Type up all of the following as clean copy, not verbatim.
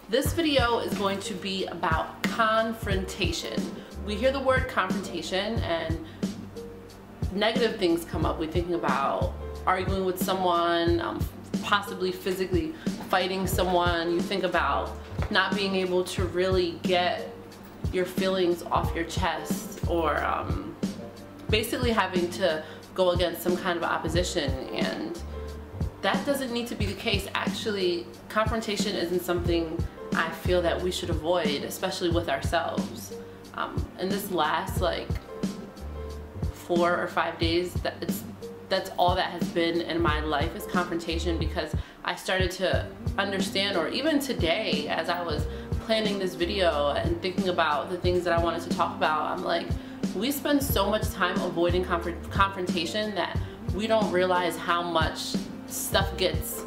This video is going to be about confrontation. We hear the word confrontation and negative things come up. We're thinking about arguing with someone, possibly physically fighting someone. You think about not being able to really get your feelings off your chest, or basically having to go against some kind of opposition, and that doesn't need to be the case. Actually, confrontation isn't something I feel that we should avoid, especially with ourselves. In this last like 4 or 5 days, that's all that has been in my life is confrontation, because I started to understand, or even today as I was planning this video and thinking about the things that I wanted to talk about, I'm like, we spend so much time avoiding confrontation that we don't realize how much stuff gets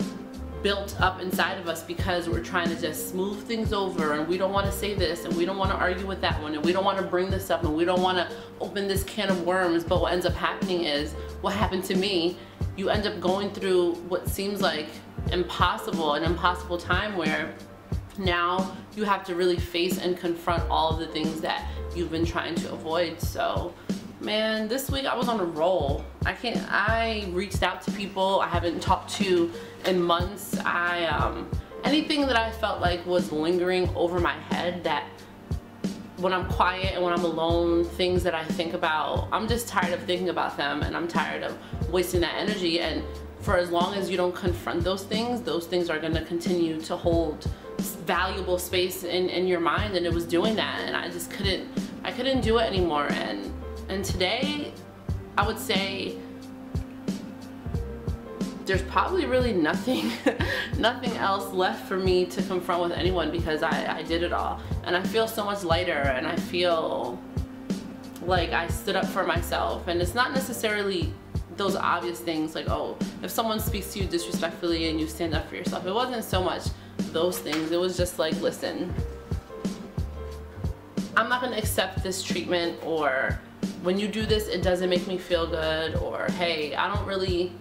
built up inside of us because we're trying to just smooth things over, and we don't want to say this, and we don't want to argue with that one, and we don't want to bring this up, and we don't want to open this can of worms. But what ends up happening is what happened to me. You end up going through what seems like an impossible time, where now you have to really face and confront all of the things that you've been trying to avoid. So man, this week I was on a roll. I reached out to people I haven't talked to in months. Anything that I felt like was lingering over my head, that when I'm quiet and when I'm alone, things that I think about, I'm just tired of thinking about them, and I'm tired of wasting that energy. And for as long as you don't confront those things are going to continue to hold valuable space in your mind, and it was doing that, and I couldn't do it anymore. And today, I would say there's probably really nothing else left for me to confront with anyone, because I did it all. And I feel so much lighter, and I feel like I stood up for myself. And it's not necessarily those obvious things like, oh, if someone speaks to you disrespectfully and you stand up for yourself. It wasn't so much those things. It was just like, listen, I'm not going to accept this treatment, or when you do this it doesn't make me feel good, or hey, I don't really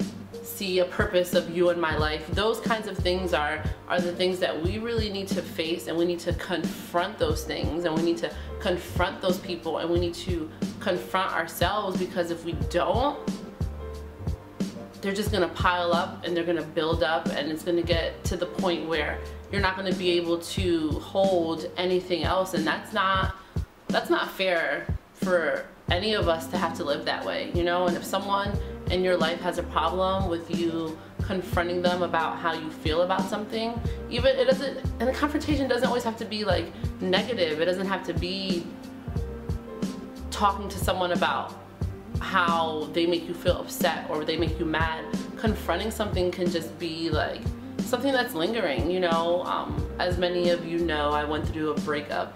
see a purpose of you in my life. Those kinds of things are the things that we really need to face, and we need to confront those things, and we need to confront those people, and we need to confront ourselves, because if we don't, they're just gonna pile up, and they're gonna build up, and it's gonna get to the point where you're not gonna be able to hold anything else. And that's not fair for any of us to have to live that way, you know? And if someone in your life has a problem with you confronting them about how you feel about something, and a confrontation doesn't always have to be like negative. It doesn't have to be talking to someone about how they make you feel upset or they make you mad. Confronting something can just be like something that's lingering, you know? As many of you know, I went through a breakup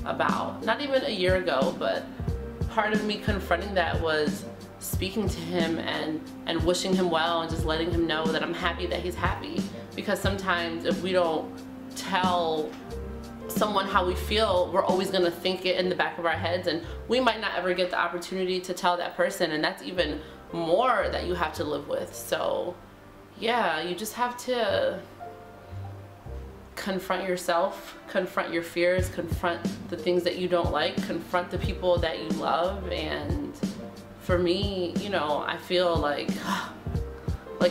about not even a year ago, but part of me confronting that was speaking to him and wishing him well, and just letting him know that I'm happy that he's happy. Because sometimes if we don't tell someone how we feel, we're always going to think it in the back of our heads, and we might not ever get the opportunity to tell that person, and that's even more that you have to live with. So yeah, you just have to confront yourself, confront your fears, confront the things that you don't like, confront the people that you love. And for me, you know, I feel like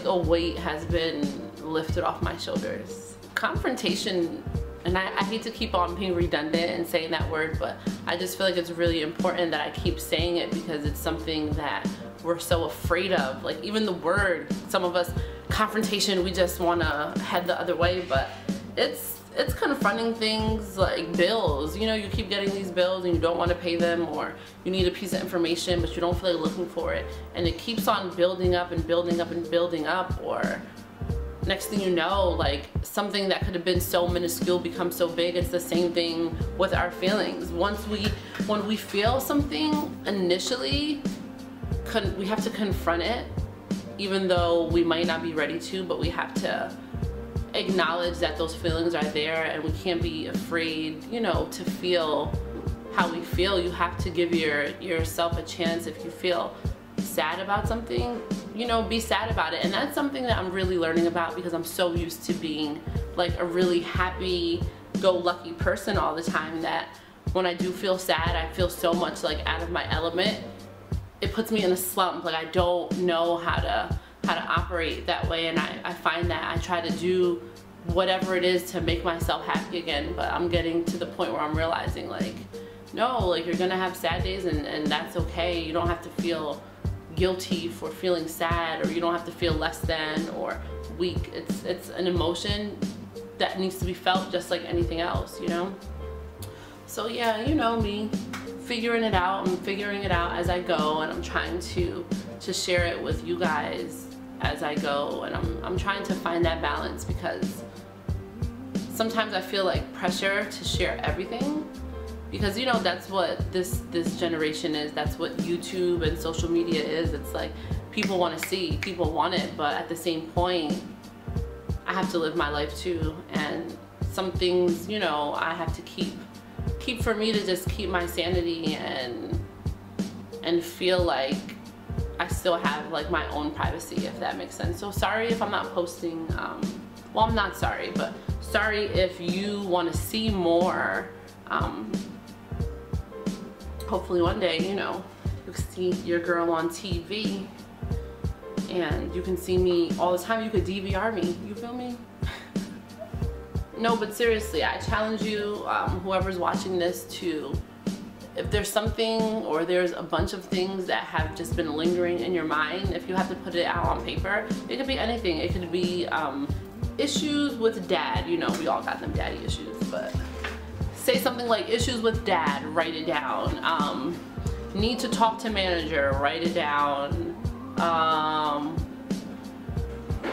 a weight has been lifted off my shoulders. Confrontation, and I hate to keep on being redundant and saying that word, but I just feel like it's really important that I keep saying it, because it's something that we're so afraid of. Like, even the word, some of us, confrontation, we just want to head the other way. But it's confronting things like bills. You know, you keep getting these bills and you don't want to pay them, or you need a piece of information but you don't feel like looking for it, and it keeps on building up and building up and building up. Or next thing you know, like, something that could have been so minuscule becomes so big. It's the same thing with our feelings. When we feel something initially, we have to confront it, even though we might not be ready to, but we have to acknowledge that those feelings are there, and we can't be afraid, you know, to feel how we feel. You have to give yourself a chance. If you feel sad about something, you know, be sad about it. And that's something that I'm really learning about, because I'm so used to being like a really happy, happy-go-lucky person all the time that when I do feel sad, I feel so much like out of my element. It puts me in a slump. Like I don't know how to operate that way, and I find that I try to do whatever it is to make myself happy again, but I'm getting to the point where I'm realizing like, no, like you're gonna have sad days, and that's okay. You don't have to feel guilty for feeling sad, or you don't have to feel less than or weak. It's an emotion that needs to be felt just like anything else, you know? So yeah, you know me, figuring it out. I'm figuring it out as I go, and I'm trying to share it with you guys as I go, and I'm trying to find that balance, because sometimes I feel like pressure to share everything, because you know that's what this generation is. That's what YouTube and social media is. It's like people want to see, people want it, but at the same point I have to live my life too, and some things, you know, I have to keep for me to just keep my sanity and feel like I still have like my own privacy, if that makes sense. So sorry if I'm not posting, well, I'm not sorry, but sorry if you want to see more. Hopefully one day, you know, you can see your girl on TV and you can see me all the time. You could DVR me, you feel me? No, but seriously, I challenge you, whoever's watching this, to, if there's something or there's a bunch of things that have just been lingering in your mind, if you have to put it out on paper, it could be anything. It could be issues with dad. You know, we all got them daddy issues, but say something like issues with dad, write it down. Need to talk to manager, write it down.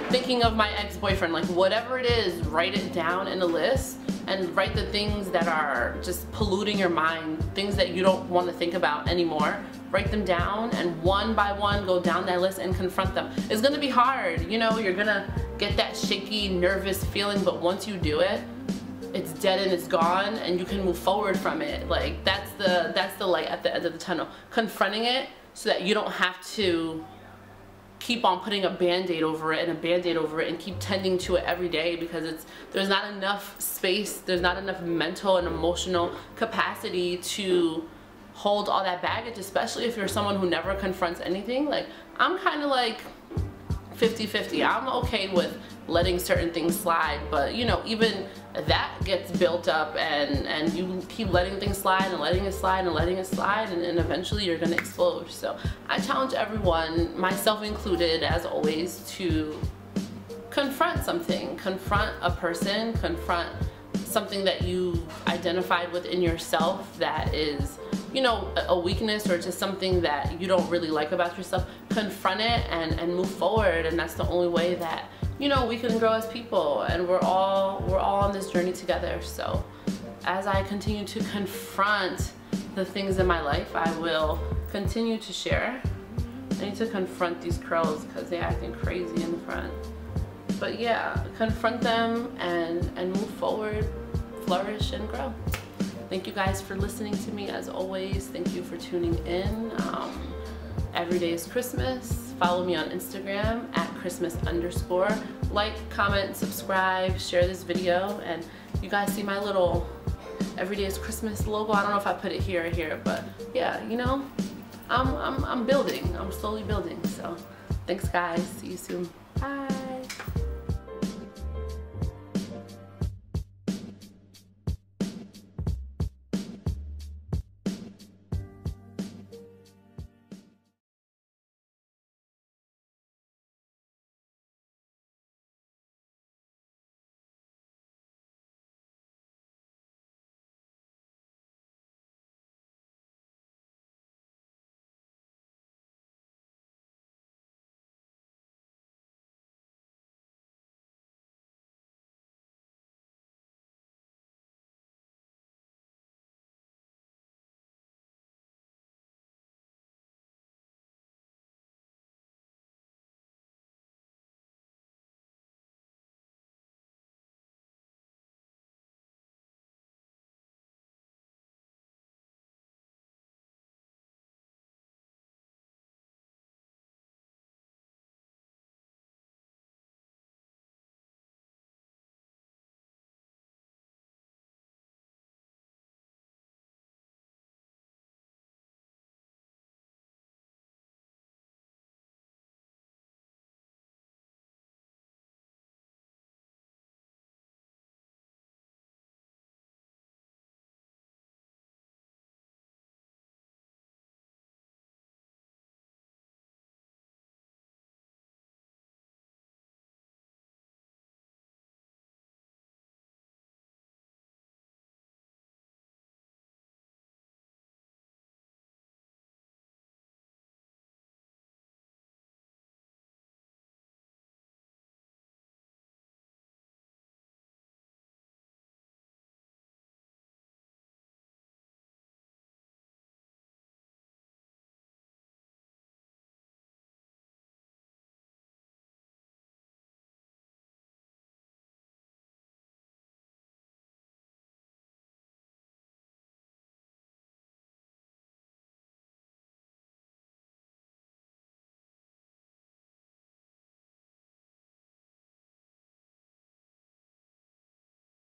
Thinking of my ex-boyfriend, like whatever it is, write it down in a list, and write the things that are just polluting your mind, things that you don't want to think about anymore. Write them down, and one by one go down that list and confront them. It's gonna be hard, you know, you're gonna get that shaky, nervous feeling, but once you do it, it's dead and it's gone, and you can move forward from it. Like that's the light at the end of the tunnel. Confronting it so that you don't have to keep on putting a band-aid over it and a band-aid over it and keep tending to it every day, because there's not enough space, there's not enough mental and emotional capacity to hold all that baggage, especially if you're someone who never confronts anything. Like I'm kind of like 50-50. I'm okay with letting certain things slide, but you know, even that gets built up, and you keep letting things slide and letting it slide and letting it slide, and eventually you're gonna explode. So I challenge everyone, myself included, as always, to confront something, confront a person, confront something that you identified within yourself that is, you know, a weakness or just something that you don't really like about yourself. Confront it and move forward, and that's the only way that, you know, we can grow as people, and we're all on this journey together. So as I continue to confront the things in my life, I will continue to share. I need to confront these curls because they're acting crazy in the front. But yeah, confront them and move forward, flourish and grow. Thank you guys for listening to me as always. Thank you for tuning in. Every day is Christmas. Follow me on Instagram at ChrisMiss_. Like, comment, subscribe, share this video, and you guys see my little Every Day is Christmas logo. I don't know if I put it here or here, but yeah, you know, I'm building. I'm slowly building. So thanks guys. See you soon. Bye.